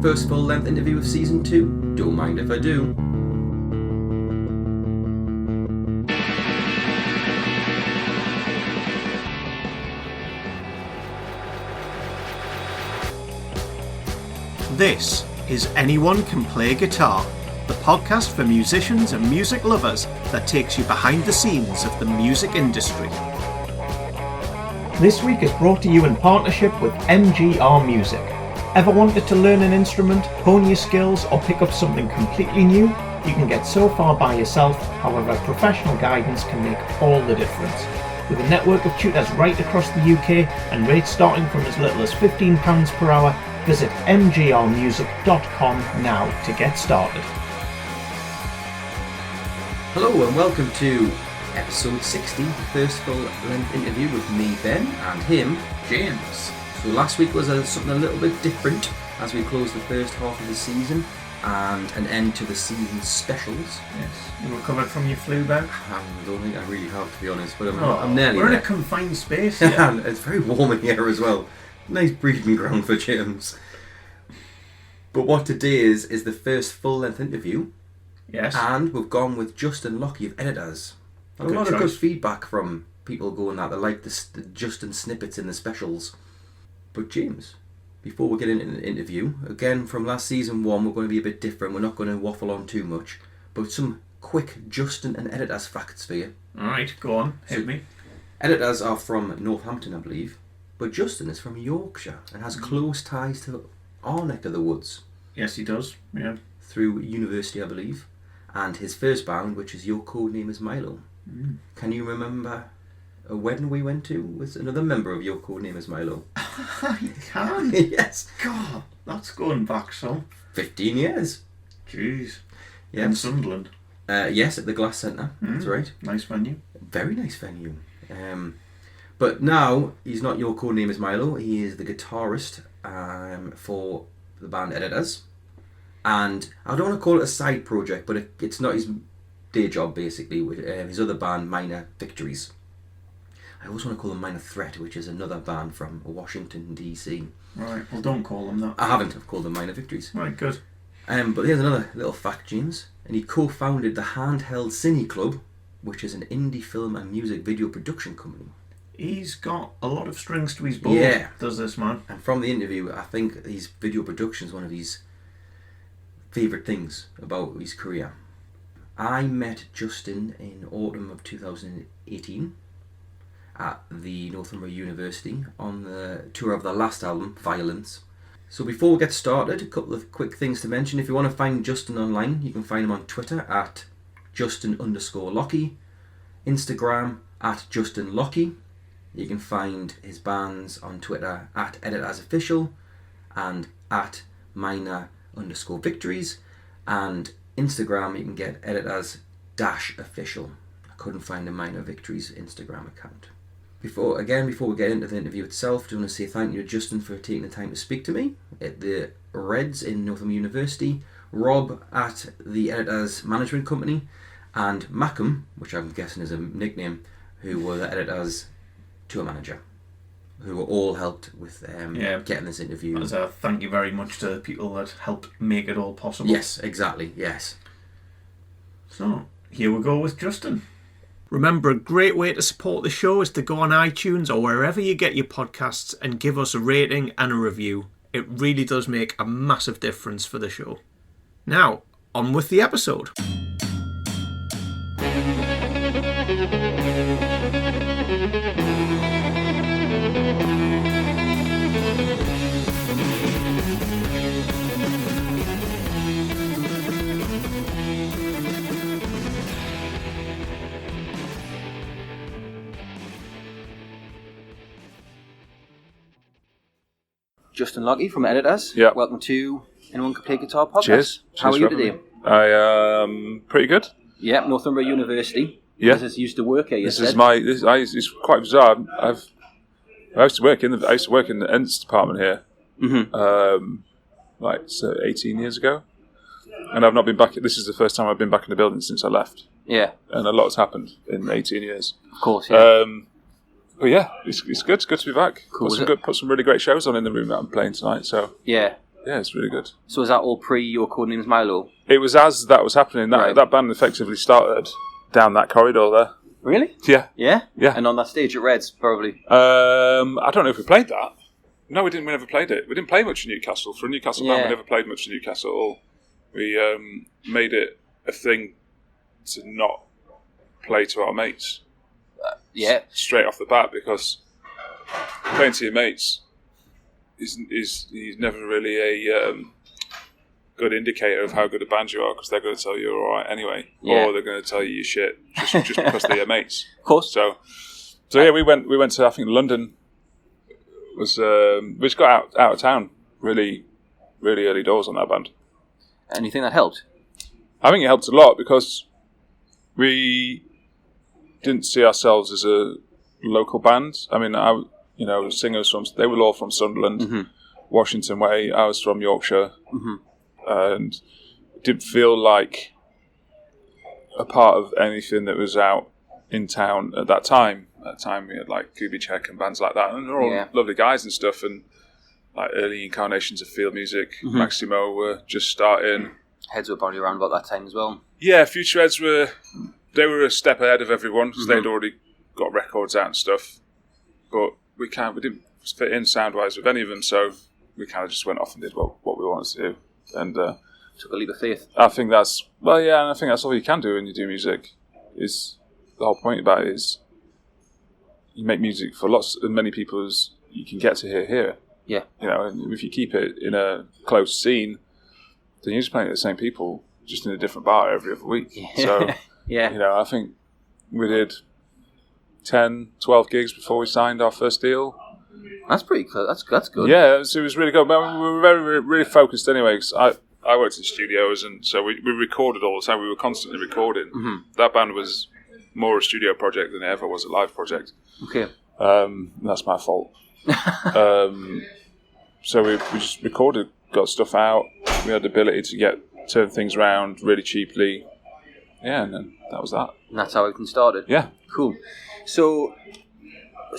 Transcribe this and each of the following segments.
First full-length interview of Season 2. Don't mind if I do. This is Anyone Can Play Guitar, the podcast for musicians and music lovers that takes you behind the scenes of the music industry. This week is brought to you in partnership with MGR Music. Ever wanted to learn an instrument, hone your skills, or pick up something completely new? You can get so far by yourself, however professional guidance can make all the difference. With a network of tutors right across the UK and rates starting from as little as £15 per hour, visit mgrmusic.com now to get started. Hello and welcome to episode 60, the first full-length interview with me, Ben, and him, James. So last week was something a little bit different as we closed the first half of the season and an end to the season specials. Yes, you recovered from your flu bout? I don't think I really have, to be honest, but I'm nearly We're there. in a confined space here. It's very warm in here as well. Nice breeding ground for James. But what today is the first full-length interview. Yes. And we've gone with Justin Lockey of Editors. A Good lot choice. of good feedback from people going that they like the Justin snippets in the specials. But James, before we get into the interview, again from last season 1, we're going to be a bit different. We're not going to waffle on too much, but some quick Justin and Editors facts for you. Alright, go on, hit me. Editors are from Northampton, I believe, but Justin is from Yorkshire and has close ties to our neck of the woods. Yes, he does, yeah. Through university, I believe. And his first band, which is Your Codename is Milo. Can you remember a wedding we went to with another member of Your Codename is Milo? I can? Yes. God, that's going back some. 15 years. Jeez. Yeah. In Sunderland. Yes, at the Glass Centre. That's right. Nice venue. Very nice venue. But now, he's not Your Codename is Milo. He is the guitarist for the band Editors. And I don't want to call it a side project, but it's not his day job, basically, with his other band, Minor Victories. I always want to call them Minor Threat, which is another band from Washington, D.C. Right, well don't call them that. I haven't. I've called them Minor Victories. Right, good. But here's another little fact, James. And he co-founded the Handheld Cine Club, which is an indie film and music video production company. He's got a lot of strings to his bow, does this man. And from the interview, I think his video production is one of his favourite things about his career. I met Justin in autumn of 2018 at the Northumbria University on the tour of their last album, Violence. So before we get started, a couple of quick things to mention. If you want to find Justin online, you can find him on Twitter at Justin_Lockey, Instagram at Justin Lockey. You can find his bands on Twitter at Editors Official and at Minor_Victories, and Instagram you can get Editors-Official. I couldn't find a Minor Victories Instagram account. Before we get into the interview itself, I want to say thank you to Justin for taking the time to speak to me at the Reds in Northumbria University, Rob at the Editors Management Company, and Mackham, which I'm guessing is a nickname, who were the Editors tour manager, who were all helped with getting this interview. As a thank you very much to the people that helped make it all possible. Yes, exactly, yes. So, here we go with Justin. Remember, a great way to support the show is to go on iTunes or wherever you get your podcasts and give us a rating and a review. It really does make a massive difference for the show. Now, on with the episode. Justin Lockey from Editors. Yeah. Welcome to Anyone Can Play Guitar podcast. Cheers. How are you today? I am pretty good. Yeah, Northumbria University. Yeah. This is used to work here. It's quite bizarre. I used to work in the Ents department here. Mm-hmm. 18 years ago, and I've not been back. This is the first time I've been back in the building since I left. Yeah. And a lot's happened in 18 years. Of course. Yeah. But yeah, it's good. It's good to be back. Cool. Put some really great shows on in the room that I'm playing tonight. So yeah. Yeah, it's really good. So is that all pre your codename's Milo? It was as that was happening. That band effectively started down that corridor there. Really? Yeah. Yeah? Yeah. And on that stage at Reds, probably? I don't know if we played that. No, we didn't. We never played it. We didn't play much in Newcastle. For a Newcastle band, we never played much in Newcastle at all. We made it a thing to not play to our mates. Straight off the bat, because playing to your mates is never really a good indicator of how good a band you are, because they're going to tell you you're all right anyway, or they're going to tell you you're shit just because they're your mates. Of course. So yeah, we went to, I think, London. We just got out of town really, really early doors on that band. And you think that helped? I think it helped a lot, because we didn't see ourselves as a local band. I mean, singers they were all from Sunderland, Washington Way. I was from Yorkshire, and didn't feel like a part of anything that was out in town at that time. At that time, we had like Kubicek and bands like that, and they're all lovely guys and stuff. And like early incarnations of field music, Maximo were just starting. Heads were probably around about that time as well. Yeah, Future Heads were a step ahead of everyone, because they'd already got records out and stuff. But we didn't fit in sound wise with any of them, so we kind of just went off and did what we wanted to do, and took a leap of faith. I think that's and I think that's all you can do when you do music. Is the whole point about it is you make music for many people as you can get to hear. Yeah. And if you keep it in a close scene, then you're just playing to the same people, just in a different bar every other week. So, I think we did 10, 12 gigs before we signed our first deal. That's pretty cool. That's good. Yeah, it was really good. But we were very, really focused anyway, because I worked in studios, and so we recorded all the time. We were constantly recording. That band was more a studio project than it ever was a live project. Okay. That's my fault. So we just recorded, got stuff out. We had the ability to turn things around really cheaply. Yeah, and then that was that. And that's how everything started. Yeah. Cool. So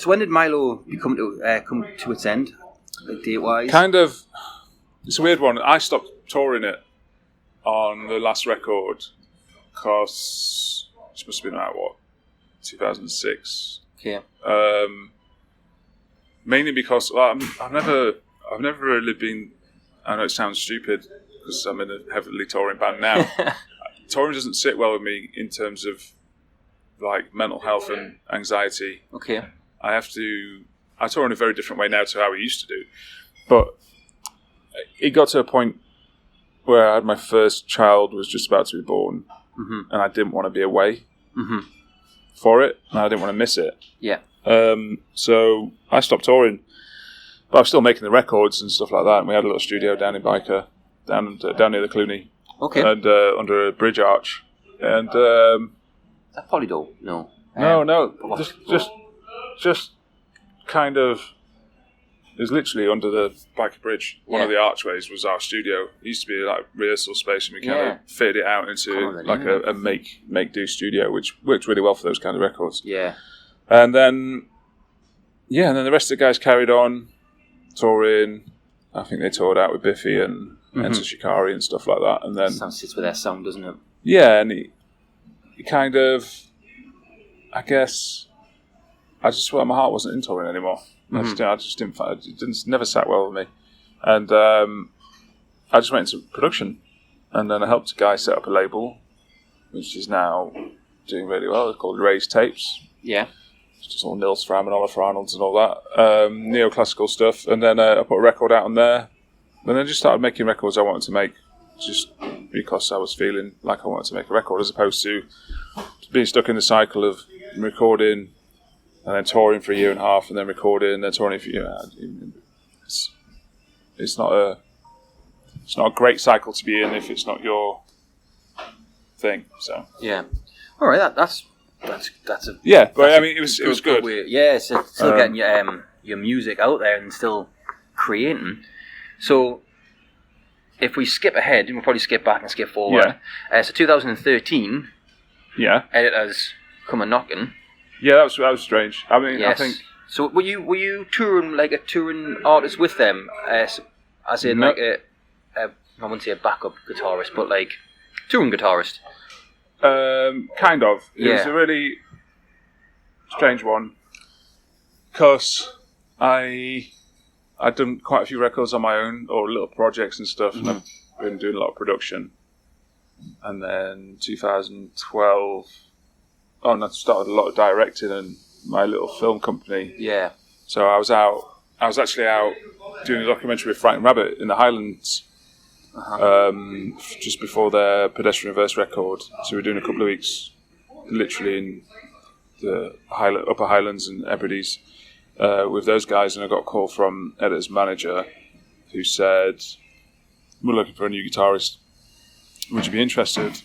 when did Milo come to its end, like date-wise? Kind of. It's a weird one. I stopped touring it on the last record, because it must have been 2006. Okay. Mainly because I've never really been. I know it sounds stupid because I'm in a heavily touring band now. Touring doesn't sit well with me in terms of like mental health and anxiety. Okay. I tour in a very different way now to how we used to do, but it got to a point where I had my first child was just about to be born, and I didn't want to be away for it, and I didn't want to miss it. Yeah. So I stopped touring, but I was still making the records and stuff like that. And we had a little studio down in Byker, down near the Cluny, and under a bridge arch. And is that Polydor? No. No, just kind of. It was literally under the Byker Bridge. One of the archways was our studio. It used to be like rehearsal space, and we kind of fitted it out into a make do studio, which worked really well for those kind of records. Yeah. And then the rest of the guys carried on touring. I think they toured out with Biffy and Enter Shikari and stuff like that. And then sounds sits with their sound, doesn't it? Yeah, and it kind of, I guess, I just felt my heart wasn't in touring anymore. I just didn't. It never sat well with me, and I just went into production, and then I helped a guy set up a label, which is now doing really well. It's called Raised Tapes. Yeah. It's just all Nils Fram and Oliver Arnolds and all that neoclassical stuff, and then I put a record out on there, and then just started making records I wanted to make, just because I was feeling like I wanted to make a record, as opposed to being stuck in the cycle of recording. And then touring for a year and a half, and then recording, and then touring for a year. It's not a great cycle to be in if it's not your thing. So yeah, all right, that's a but I mean it was good. Yeah, it's still getting your music out there and still creating. So if we skip ahead, and we'll probably skip back and skip forward. Yeah. So 2013. Yeah. Editors come a knocking. Yeah, that was strange. I mean, yes. I think. So were you touring like a touring artist with them, as in no, like a? I wouldn't say a backup guitarist, but like touring guitarist. Kind of. It was a really strange one because I'd done quite a few records on my own or little projects and stuff, and I've been doing a lot of production. And then 2012, I started a lot of directing and my little film company. Yeah. So I was actually out doing a documentary with Frightened Rabbit in the Highlands just before their Pedestrian Reverse record. So we were doing a couple of weeks literally in the Upper Highlands and Hebrides with those guys, and I got a call from Editor's manager who said, "We're looking for a new guitarist. Would you be interested?"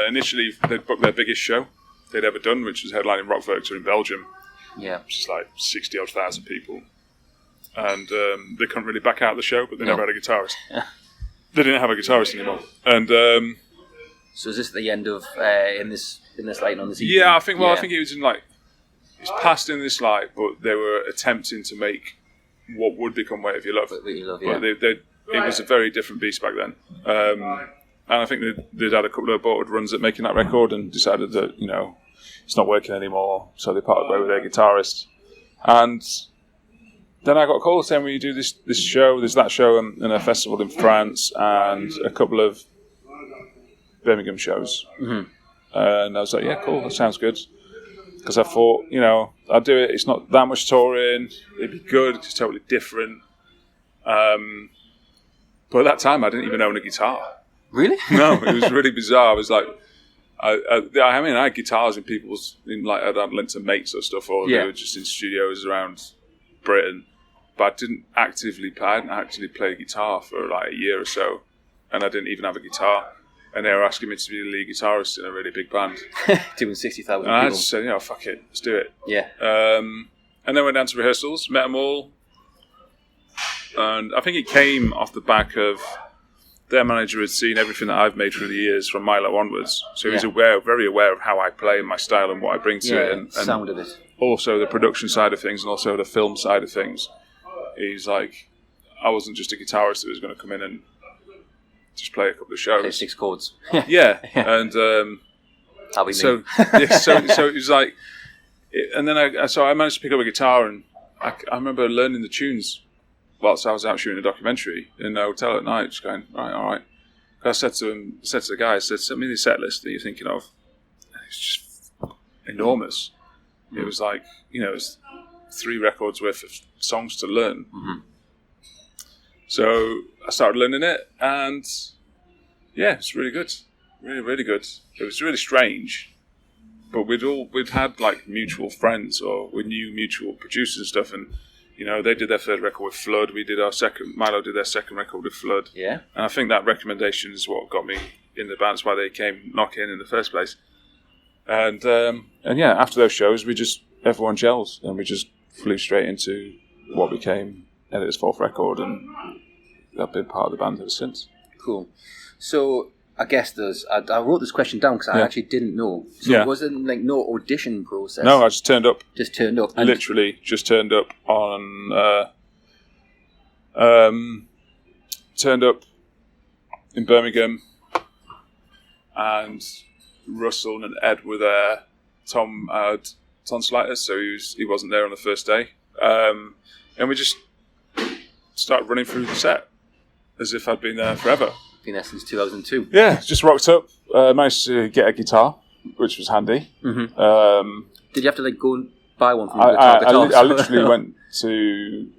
Initially, they'd booked their biggest show they'd ever done, which was headlining Rockwerchter in Belgium. Yeah. Which is like 60-odd thousand people. And they couldn't really back out the show, but they never had a guitarist. They didn't have a guitarist anymore. And so is this the end of in this light on this EP? Yeah, I think it was in like, it's past In This Light, but they were attempting to make what would become Wait If You Love. But it was a very different beast back then. And I think they'd had a couple of aborted runs at making that record and decided that, it's not working anymore. So they parted way with their guitarist. And then I got a call saying, "Will you do this show? There's that show and a festival in France and a couple of Birmingham shows." Mm-hmm. And I was like, "Yeah, cool, that sounds good." Because I thought, I'll do it. It's not that much touring. It'd be good. It's totally different. But at that time, I didn't even own a guitar. Really? No, it was really bizarre. I was like, I had guitars I'd lent to mates or stuff, or they were just in studios around Britain. But I didn't actually play guitar for like a year or so, and I didn't even have a guitar. And they were asking me to be the lead guitarist in a really big band, doing 60,000 people. And I just said, fuck it, let's do it. Yeah. And then went down to rehearsals, met them all, and I think it came off the back of their manager had seen everything that I've made through the years from Milo onwards, so he's very aware of how I play and my style and what I bring to it, and sound of it. Also the production side of things and also the film side of things. He's like, I wasn't just a guitarist that was going to come in and just play a couple of shows. Play 6 chords. Yeah, and that'll be so it was like, and then I managed to pick up a guitar, and I remember learning the tunes whilst I was out shooting a documentary in a hotel at night, just going, all right. I said to the guy, "Send me the set list that you're thinking of." And it's just enormous. It was like, it's 3 records worth of songs to learn. Mm-hmm. So I started learning it, and it's really good, really, really good. It was really strange, but we'd had like mutual friends, or we knew mutual producers and stuff, and they did their 3rd record with Flood. Milo did their 2nd record with Flood. Yeah. And I think that recommendation is what got me in the band. That's why they came knocking in the first place. And after those shows, everyone gels, and we just flew straight into what became Editor's 4th record, and I've been part of the band ever since. Cool. So I guess I wrote this question down because I actually didn't know. So was there no audition process? No, I just turned up. Literally just turned up on turned up in Birmingham, and Russell and Ed were there. Tom had tonsillitis, so he wasn't there on the first day. And we just started running through the set as if I'd been there forever. Been there since 2002. Yeah, just rocked up. Managed to get a guitar, which was handy. Mm-hmm. Did you have to go and buy one from Guitar? I literally went to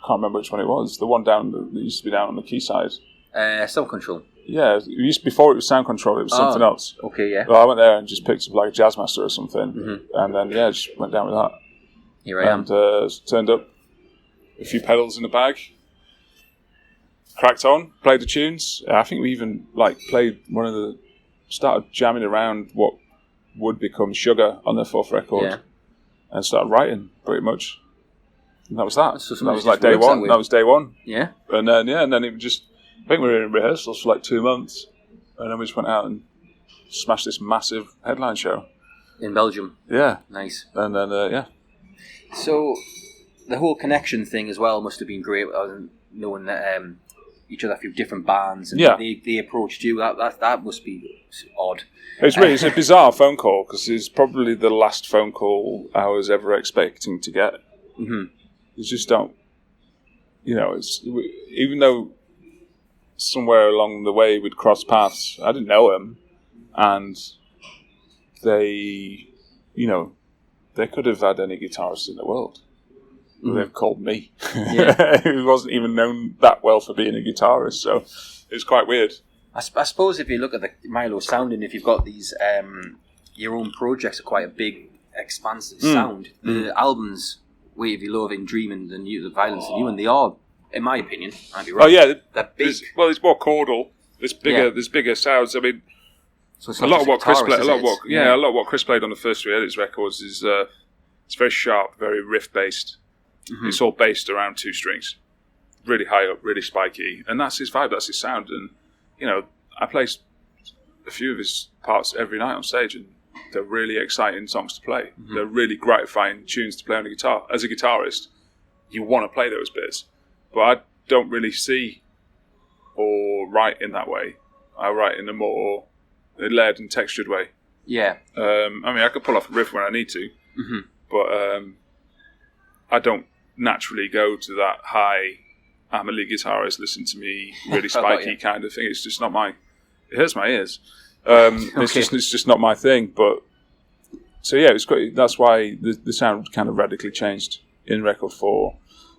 can't remember which one it was. The one that used to be down on the quayside. Sound Control. Yeah, before it was Sound Control, it was something else. Okay, yeah. Well, I went there and just picked up like a Jazzmaster or something, and then just went down with that. Here I am. Turned up, a few pedals in the bag, cracked on, played the tunes. I think we even started jamming around what would become Sugar on their 4th record, and started writing pretty much. And that was that. So that was like day one. That was day one. Yeah. And then it just, I think we were in rehearsals for like 2 months, and then we just went out and smashed this massive headline show in Belgium. Yeah. Nice. And then So the whole connection thing as well must have been great. Knowing that each other through different bands, and they approached you. That must be odd. It's a bizarre phone call because it's probably the last phone call I was ever expecting to get. Mm-hmm. You just don't, even though somewhere along the way we'd crossed paths, I didn't know him, and they could have had any guitarist in the world. Mm-hmm. They've called me. Yeah. Who wasn't even known that well for being a guitarist, so it's quite weird. I suppose if you look at the Milo sound, and if you've got these, your own projects are quite a big, expansive sound. The albums, Wave Your Love, In Dreaming, the Violence in You, and they are, in my opinion, might be right. Oh yeah, they're big. It's more chordal. There's bigger sounds. I mean, so a lot of what Chris played. A lot of what Chris played on the first 3 Edits records is it's very sharp, very riff based. Mm-hmm. It's all based around 2 strings, really high up, really spiky, and that's his vibe. That's his sound, and I play a few of his parts every night on stage, and they're really exciting songs to play. Mm-hmm. They're really gratifying tunes to play on a guitar. As a guitarist, you want to play those bits, but I don't really see or write in that way. I write in a more layered and textured way. Yeah. I could pull off a riff when I need to, mm-hmm. but I don't naturally go to that high, I'm a lead guitarist, listen to me, really spiky kind of thing. It's just not it hurts my ears. Okay. It's just not my thing. But so yeah, it's great. That's why the sound kind of radically changed in record 4.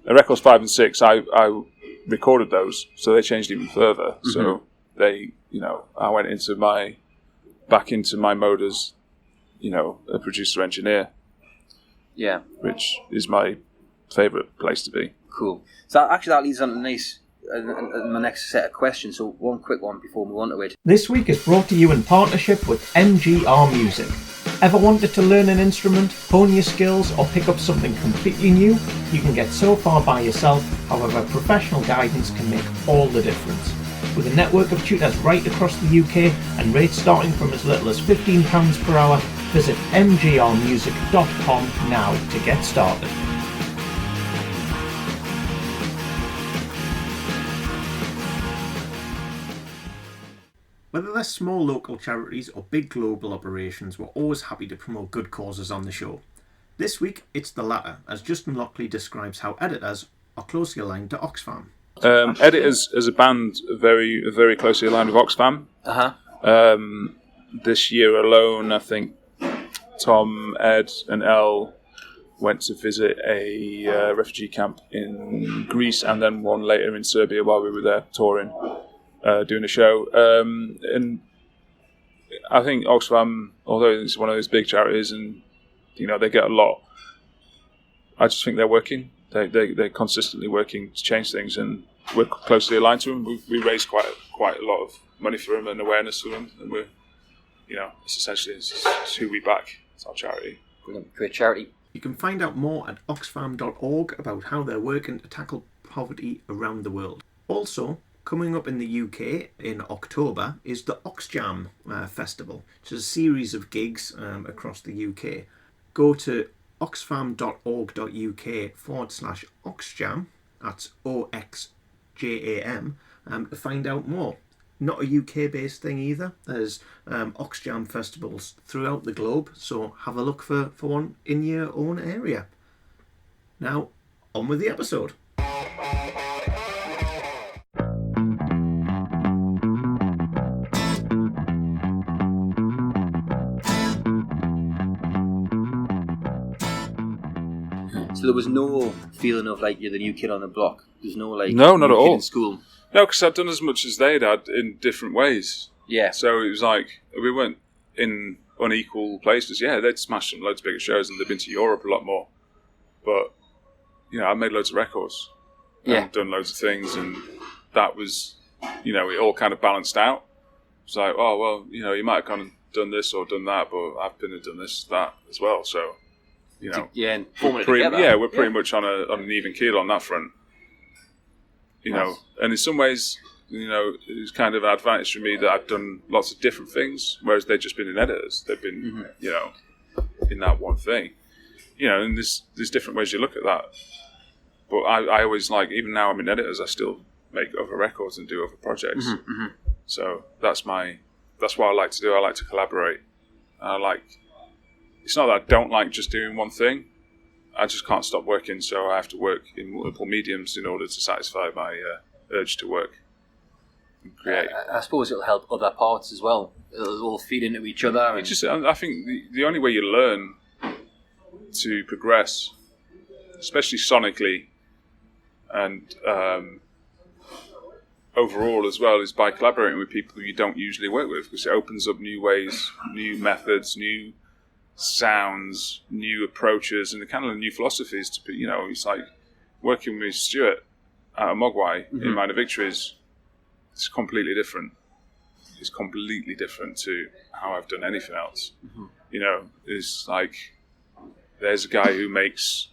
Records 5 and 6, I recorded those, so they changed even further. Mm-hmm. So they, I went back into my mode as, a producer engineer. Yeah, which is my favourite place to be. Cool. So actually, that leads on to my next set of questions. So one quick one before we move on to it. This week is brought to you in partnership with MGR Music. Ever wanted to learn an instrument, hone your skills, or pick up something completely new? You can get so far by yourself. However, professional guidance can make all the difference. With a network of tutors right across the UK and rates starting from as little as £15 per hour, visit mgrmusic.com now to get started. Whether they're small local charities or big global operations, we're always happy to promote good causes on the show. This week, it's the latter, as Justin Lockey describes how Editors are closely aligned to Oxfam. Editors as a band are very closely aligned with Oxfam. Uh-huh. This year alone, I think Tom, Ed and Elle went to visit a refugee camp in Greece and then one later in Serbia while we were there touring, doing a show. And I think Oxfam, although it's one of those big charities and they get a lot, I just think they're working. They're consistently working to change things, and we're closely aligned to them. We raise quite a lot of money for them and awareness for them, and we're, it's essentially it's who we back. It's our charity. Brilliant. Great charity. You can find out more at oxfam.org about how they're working to tackle poverty around the world. Also, coming up in the UK in October is the Oxjam Festival, which is a series of gigs across the UK. Go to oxfam.org.uk/Oxjam, that's OXJAM, to find out more. Not a UK-based thing either. There's Oxjam festivals throughout the globe, so have a look for one in your own area. Now, on with the episode. So there was no feeling of like you're the new kid on the block. There's no like no, not at all. In school. No, because I'd done as much as they'd had in different ways. Yeah. So it was like we weren't in unequal places. Yeah, they'd smashed some loads of bigger shows and they'd been to Europe a lot more. But I made loads of records. And done loads of things, and that was, it all kind of balanced out. It's like, oh well, you might have kind of done this or done that, but I've been and done this, that as well. So. And we're pretty much on an even keel on that front. And in some ways, it was kind of an advantage for me that I've done lots of different things, whereas they've just been in Editors. They've been, in that one thing. And there's different ways you look at that. But I always like, even now I'm in Editors, I still make other records and do other projects. So that's what I like to do. I like to collaborate. It's not that I don't like just doing one thing. I just can't stop working, so I have to work in multiple mediums in order to satisfy my urge to work and create. I suppose it'll help other parts as well. It'll all feed into each other. I think the only way you learn to progress, especially sonically and overall as well, is by collaborating with people you don't usually work with, because it opens up new ways, new methods, new sounds, new approaches, and the kind of new philosophies. It's like working with Stuart at Mogwai in Minor Victories. It's completely different. It's completely different to how I've done anything else. It's like there's a guy who makes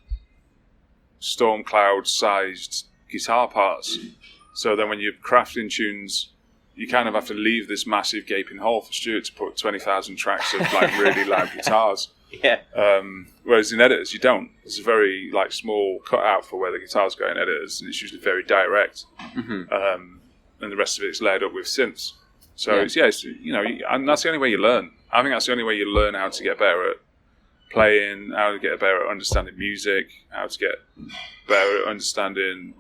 storm cloud sized guitar parts. So then when you're crafting tunes, you kind of have to leave this massive gaping hole for Stuart to put 20,000 tracks of like really loud guitars. Yeah. Whereas in Editors, you don't. It's a very like small cutout for where the guitars go in Editors, and it's usually very direct. And the rest of it is layered up with synths. So and that's the only way you learn. I think that's the only way you learn how to get better at playing, how to get better at understanding music, how to get better at understanding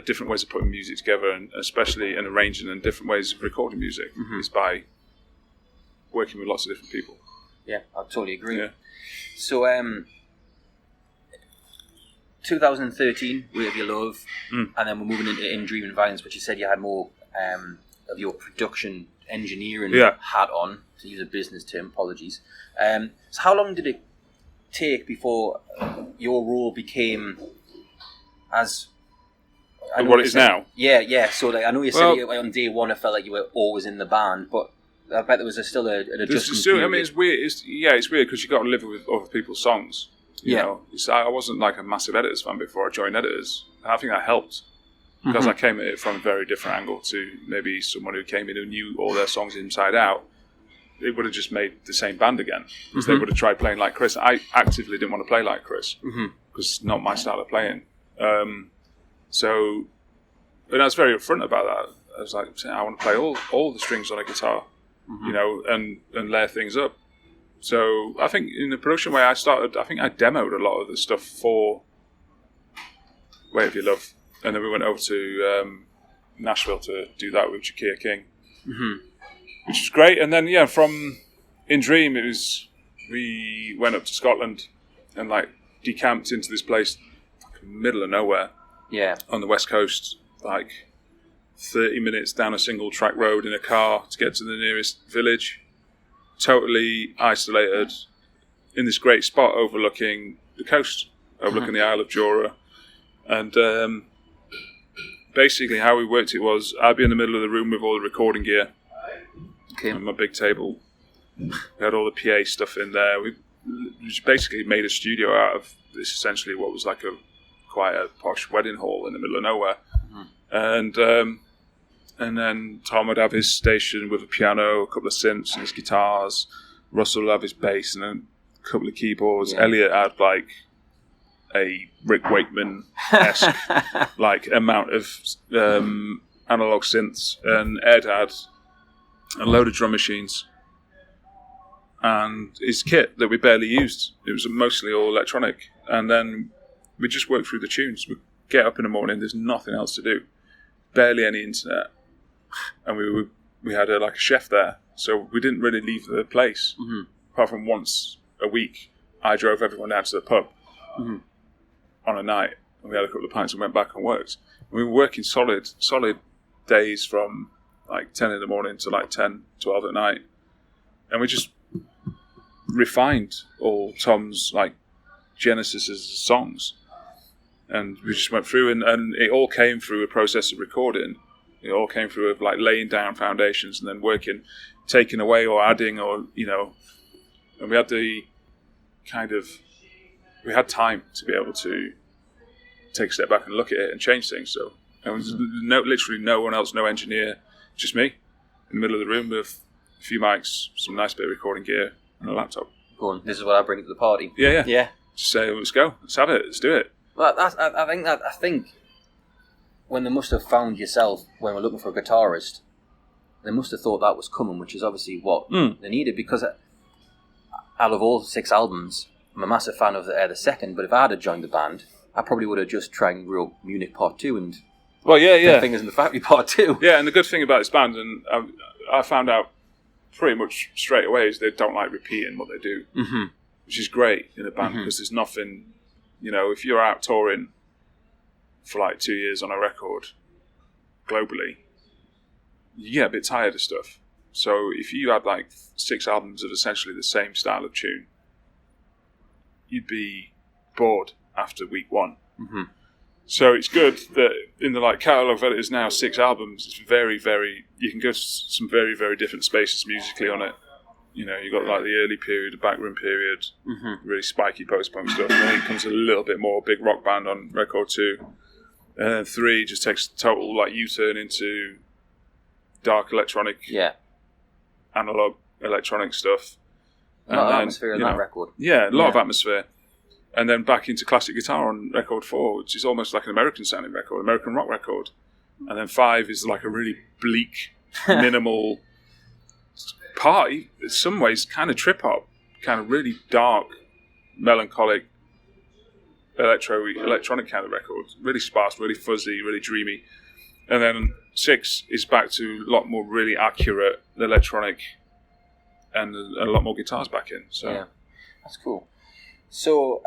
different ways of putting music together, and especially in arranging, and different ways of recording music is by working with lots of different people. Yeah, I totally agree. Yeah. So, 2013, Weight of Your Love, and then we're moving into In Dream and Violence, which you said you had more of your production engineering hat on, to use a business term, apologies. So how long did it take before your role became as... What it is now? Yeah. So I know you said on day one I felt like you were always in the band, but I bet there was still an adjustment period. I mean, it's weird. It's weird because you've got to live with other people's songs. You know? I wasn't like a massive Editors fan before I joined Editors. And I think that helped because I came at it from a very different angle to maybe someone who came in who knew all their songs inside out. They would have just made the same band again because they would have tried playing like Chris. I actively didn't want to play like Chris because it's not my style of playing. So, and I was very upfront about that. I was like, I want to play all the strings on a guitar, and layer things up. So I think in the production way I started, I think I demoed a lot of the stuff for Weight of Your Love. And then we went over to Nashville to do that with Jakia King, which was great. And then, from In Dream, we went up to Scotland and like decamped into this place like, in the middle of nowhere. Yeah. On the west coast, like 30 minutes down a single track road in a car to get to the nearest village. Totally isolated in this great spot overlooking the coast, overlooking the Isle of Jura. And basically how we worked it was I'd be in the middle of the room with all the recording gear and my big table. We had all the PA stuff in there. We basically made a studio out of this, essentially what was like quite a posh wedding hall in the middle of nowhere. And then Tom would have his station with a piano, a couple of synths and his guitars. Russell would have his bass and a couple of keyboards. Elliot had like a Rick Wakeman-esque like amount of analog synths, and Ed had a load of drum machines and his kit that we barely used. It was mostly all electronic, and then we just worked through the tunes. We get up in the morning, there's nothing else to do, barely any internet, and we had a chef there, so we didn't really leave the place apart from once a week. I drove everyone down to the pub on a night, and we had a couple of pints and went back and worked. And we were working solid days from like 10 in the morning to like 10, 12 at night, and we just refined all Tom's like genesis as songs, and we just went through, and it all came through a process of recording. It all came through of like laying down foundations and then working, taking away or adding, or and we had we had time to be able to take a step back and look at it and change things. So there was literally no one else, no engineer, just me in the middle of the room with a few mics, some nice bit of recording gear, and a laptop. Go on, this is what I bring to the party. Yeah. Just say, let's go, let's have it, let's do it. Well, I think when they must have found yourself when we're looking for a guitarist, they must have thought that was coming, which is obviously what they needed. Because out of all 6 albums, I'm a massive fan of the second. But if I had joined the band, I probably would have just tried and wrote Munich Part 2 and Fingers in the Factory Part 2. Yeah, and the good thing about this band, and I found out pretty much straight away, is they don't like repeating what they do, which is great in a band because there's nothing. If you're out touring for like 2 years on a record globally, you get a bit tired of stuff. So if you had like 6 albums of essentially the same style of tune, you'd be bored after week 1. So it's good that in the catalogue of Editors now, 6 albums, it's very, very, you can go to some very, very different spaces musically on it. You've got like the early period, the backroom period, really spiky post-punk stuff. And then it comes a little bit more big rock band on record 2. And then 3 just takes total U-turn into dark electronic, analog electronic stuff. A lot of atmosphere on that record. Yeah, a lot of atmosphere. And then back into classic guitar on record 4, which is almost like an American sounding record, American rock record. And then 5 is like a really bleak, minimal party, in some ways kind of trip hop, kind of really dark, melancholic, electronic kind of record. Really sparse, really fuzzy, really dreamy. And then 6 is back to a lot more really accurate electronic and a lot more guitars back in. So yeah, that's cool. So,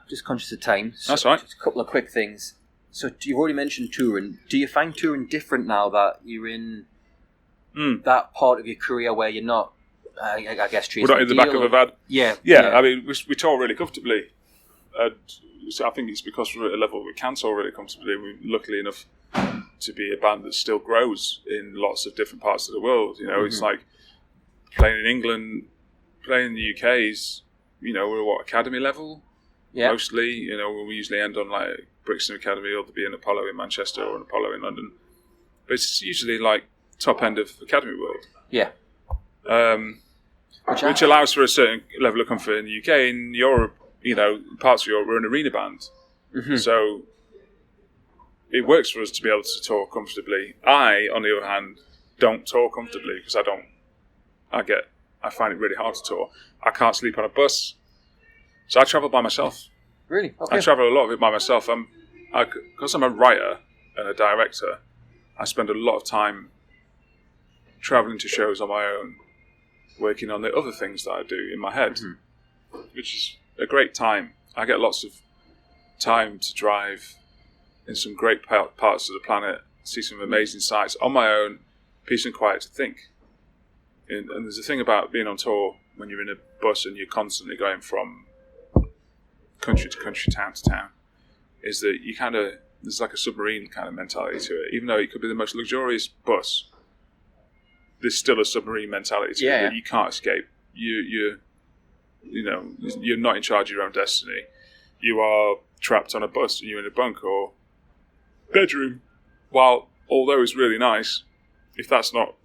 just conscious of time. So that's right. Just a couple of quick things. So, you've already mentioned touring. Do you find touring different now that you're in that part of your career where you're not, I guess, chasing we're not in the back of a van? Yeah. I mean, we tour really comfortably. So I think it's because we're at a level we can tour really comfortably. We're luckily enough to be a band that still grows in lots of different parts of the world. It's like playing in England, playing in the UK is, we're academy level mostly. We usually end on like Brixton Academy or there'll be an Apollo in Manchester or an Apollo in London. But it's usually like top end of academy world. Yeah. Which allows for a certain level of comfort in the UK. In Europe, parts of Europe, we're an arena band. So it works for us to be able to tour comfortably. I, on the other hand, don't tour comfortably because I find it really hard to tour. I can't sleep on a bus. So I travel by myself. Really? Okay. I travel a lot of it by myself. Because I'm a writer and a director, I spend a lot of time travelling to shows on my own, working on the other things that I do in my head, which is a great time. I get lots of time to drive in some great parts of the planet, see some amazing sights on my own, peace and quiet to think. And there's a thing about being on tour when you're in a bus and you're constantly going from country to country, town to town, is that there's like a submarine kind of mentality to it. Even though it could be the most luxurious bus, there's still a submarine mentality to it that you can't escape. You're not in charge of your own destiny. You are trapped on a bus and you're in a bunk or bedroom. While although it's really nice, if that's not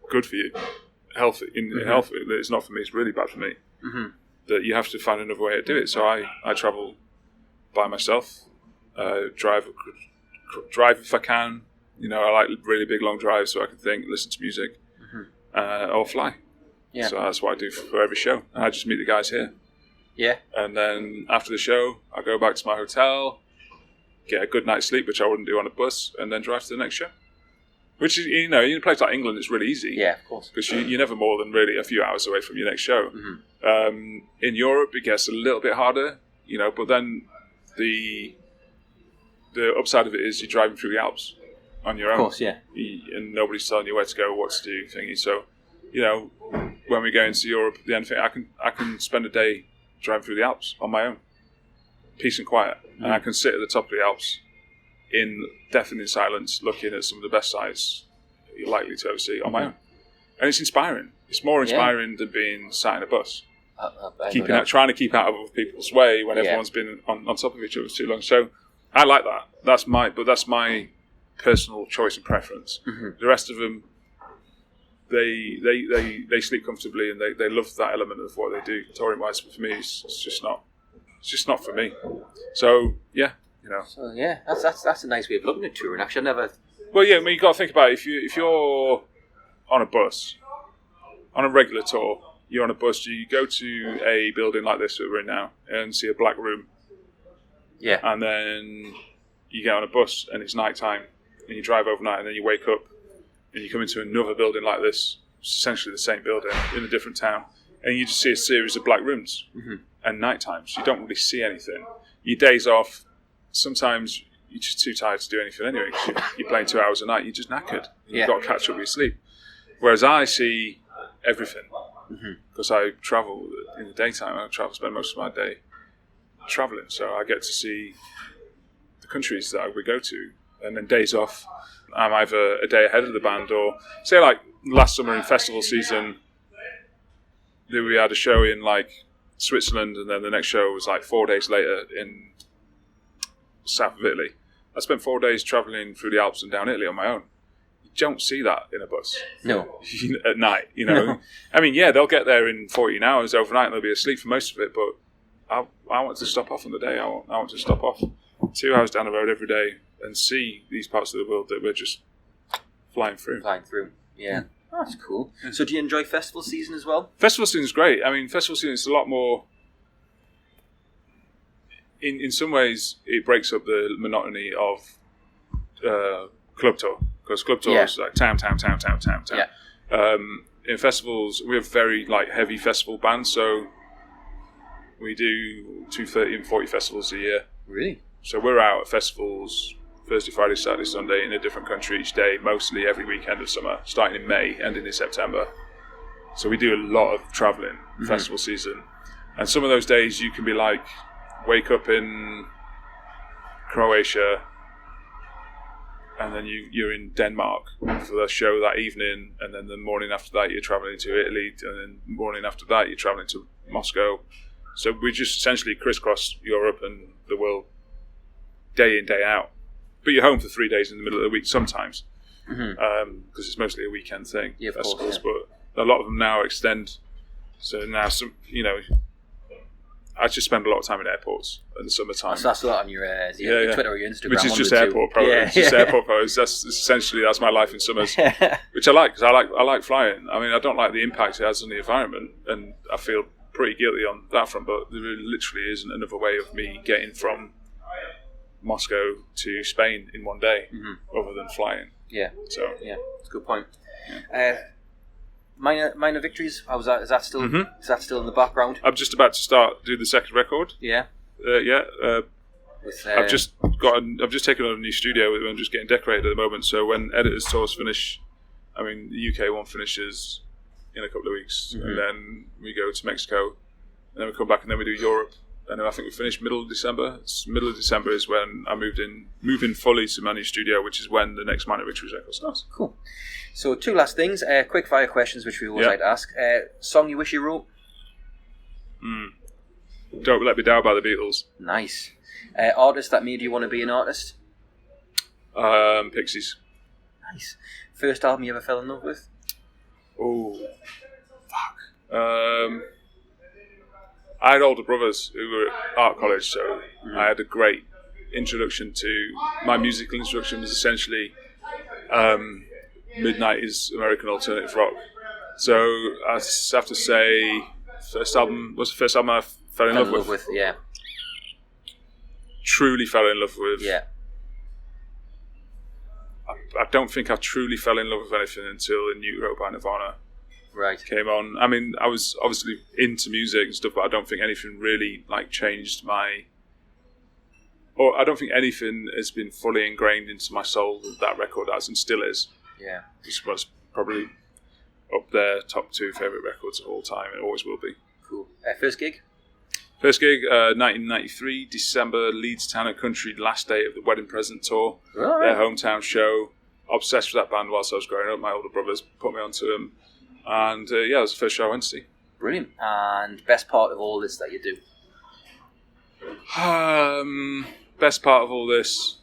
good for you, healthy, it's not for me. It's really bad for me. That you have to find another way to do it. So I travel by myself, drive if I can. I like really big long drives so I can think, listen to music, or fly. Yeah. So that's what I do for every show. And I just meet the guys here. Yeah. And then after the show, I go back to my hotel, get a good night's sleep, which I wouldn't do on a bus, and then drive to the next show. Which is, in a place like England, it's really easy. Yeah, of course. Because you're never more than really a few hours away from your next show. In Europe, it gets a little bit harder, but then the upside of it is you're driving through the Alps on your own. Of course, yeah. And nobody's telling you where to go, what to do, thingy. So, when we go into Europe, the end thing, I can spend a day driving through the Alps on my own, peace and quiet, and I can sit at the top of the Alps in deafening silence, looking at some of the best sights you're likely to ever see on my own, and it's inspiring. It's more inspiring than being sat in a bus, trying to keep out of other people's way when everyone's been on top of each other for too long. So I like that. That's my personal choice and preference. The rest of them, they sleep comfortably and they love that element of what they do touring wise. But for me, it's just It's just not for me. So yeah, you know. So yeah, that's a nice way of looking at touring. Actually, I never. Well, yeah, I mean, you got to think about it. If you're on a bus, on a regular tour, you're on a bus. You go to a building like this that we're in now and see a black room. Yeah. And then you get on a bus and it's night time and you drive overnight and then you wake up and you come into another building like this, essentially the same building in a different town, and you just see a series of black rooms and night times. You don't really see anything. Your days off, sometimes you're just too tired to do anything anyway. You're playing 2 hours a night, you're just knackered. You've got to catch up with your sleep. Whereas I see everything because I travel in the daytime. I spend most of my day traveling, so I get to see the countries that we go to. And then days off, I'm either a day ahead of the band, or say like last summer in festival season, we had a show in like Switzerland, and then the next show was like 4 days later in south of Italy. I spent 4 days travelling through the Alps and down Italy on my own. You don't see that in a bus. No. At night, you know. No. I mean, yeah, they'll get there in 14 hours overnight and they'll be asleep for most of it, but I want to stop off on the day. I want to stop off 2 hours down the road every day and see these parts of the world that we're just flying through. Yeah. Oh, that's cool. So do you enjoy festival season as well? Festival season is great. I mean, festival season is a lot more... In some ways, it breaks up the monotony of club tour. Because club tour is like town. Yeah. In festivals, we have very like heavy festival bands, so we do 30 and 40 festivals a year. Really? So we're out at festivals Thursday, Friday, Saturday, Sunday in a different country each day, mostly every weekend of summer, starting in May, ending in September. So we do a lot of travelling festival season. And some of those days you can be like, wake up in Croatia and then you're in Denmark for the show that evening, and then the morning after that you're travelling to Italy, and then the morning after that you're travelling to Moscow. So we just essentially crisscross Europe and the world day in, day out. But you're home for 3 days in the middle of the week sometimes, because it's mostly a weekend thing. Yeah, of festivals, course, but a lot of them now extend. So now, I just spend a lot of time in airports in the summertime. So that's a lot on your Twitter or your Instagram. Which is just airport photos. Airport photos. That's my life in summers, which I like, because I like flying. I mean, I don't like the impact it has on the environment, and I feel pretty guilty on that front. But there literally isn't another way of me getting from Moscow to Spain in 1 day, other than flying. Yeah. So yeah, that's a good point. Yeah. Minor Victories. How was that? Is that still? Is that still in the background? I'm just about to do the second record. Yeah. I've just taken on a new studio. I'm just getting decorated at the moment. So when Editors tours finish, I mean the UK one finishes in a couple of weeks, and then we go to Mexico, and then we come back, and then we do Europe. And then I think we finished middle of December. Middle of December is when I move in fully to my new studio, which is when the next Minor Victories record starts. Cool. So 2 last things, quick fire questions, which we always like to ask. Song you wish you wrote? Don't Let Me Down by the Beatles. Nice. Artist that made you want to be an artist? Pixies. Nice. First album you ever fell in love with? Oh, fuck. I had older brothers who were at art college, so I had a great introduction to... My musical instruction was essentially mid-90s American alternative rock. So I have to say, first album was the first album I fell in love with. Yeah. Truly fell in love with. Yeah. I don't think I truly fell in love with anything until the New Road by Nirvana came on. I mean, I was obviously into music and stuff, but I don't think anything really changed my... Or I don't think anything has been fully ingrained into my soul that record has, and still is. Yeah. This was probably up there, top 2 favourite records of all time. It always will be. Cool. First gig? First gig, 1993, December, Leeds Town and Country, last day of the Wedding Present tour. Right. Their hometown show. Obsessed with that band whilst I was growing up. My older brothers put me onto them. And it was the first show I went to see. Brilliant. And best part of all this that you do? Best part of all this,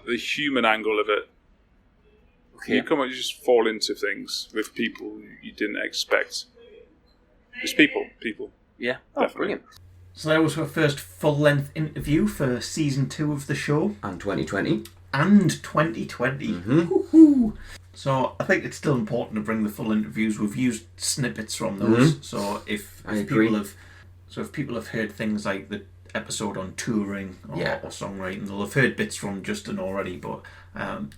the human angle of it. Okay. You just fall into things with people you didn't expect. It's people. Yeah, Definitely. Brilliant. So that was our first full-length interview for season 2 of the show. And 2020. And 2020. Woohoo! So I think it's still important to bring the full interviews. We've used snippets from those. So if people have heard things like the episode on touring or songwriting, they'll have heard bits from Justin already, but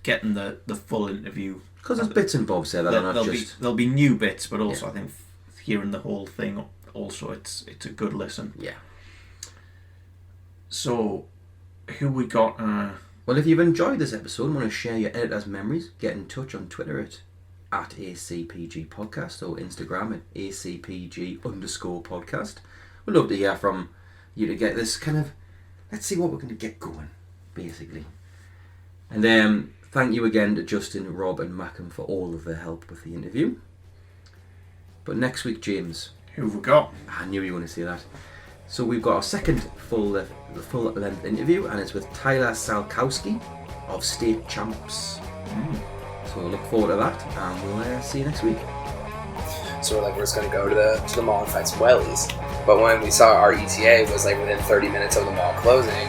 getting the full interview, because there's bits and bobs there that are not just... There'll be new bits, but also I think hearing the whole thing, also it's a good listen. Yeah. So, who we got? Well, if you've enjoyed this episode and want to share your editors' memories, get in touch on Twitter at ACPG Podcast or Instagram at ACPG_podcast. We'd love to hear from you to get this kind of... Let's see what we're going to get going, basically. And thank you again to Justin, Rob and Mackham for all of their help with the interview. But next week, James... Who have we got? I knew you were going to say that. So we've got our second full-length interview, and it's with Tyler Salkowski of State Champs. So look forward to that, and we'll see you next week. So we're just going to go to the mall and find some wellies. But when we saw our ETA was within 30 minutes of the mall closing,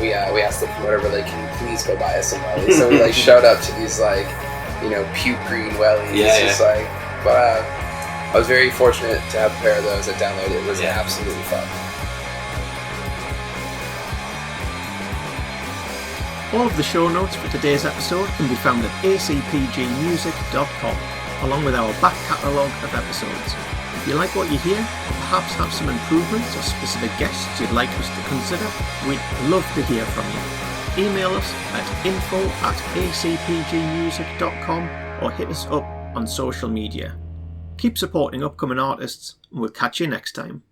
we asked the promoter, can you please go buy us some wellies? So we showed up to these puke green wellies. But I was very fortunate to have a pair of those that downloaded. It was absolutely fun. All of the show notes for today's episode can be found at acpgmusic.com, along with our back catalogue of episodes. If you like what you hear, or perhaps have some improvements or specific guests you'd like us to consider, we'd love to hear from you. Email us at info@acpgmusic.com or hit us up on social media. Keep supporting upcoming artists, and we'll catch you next time.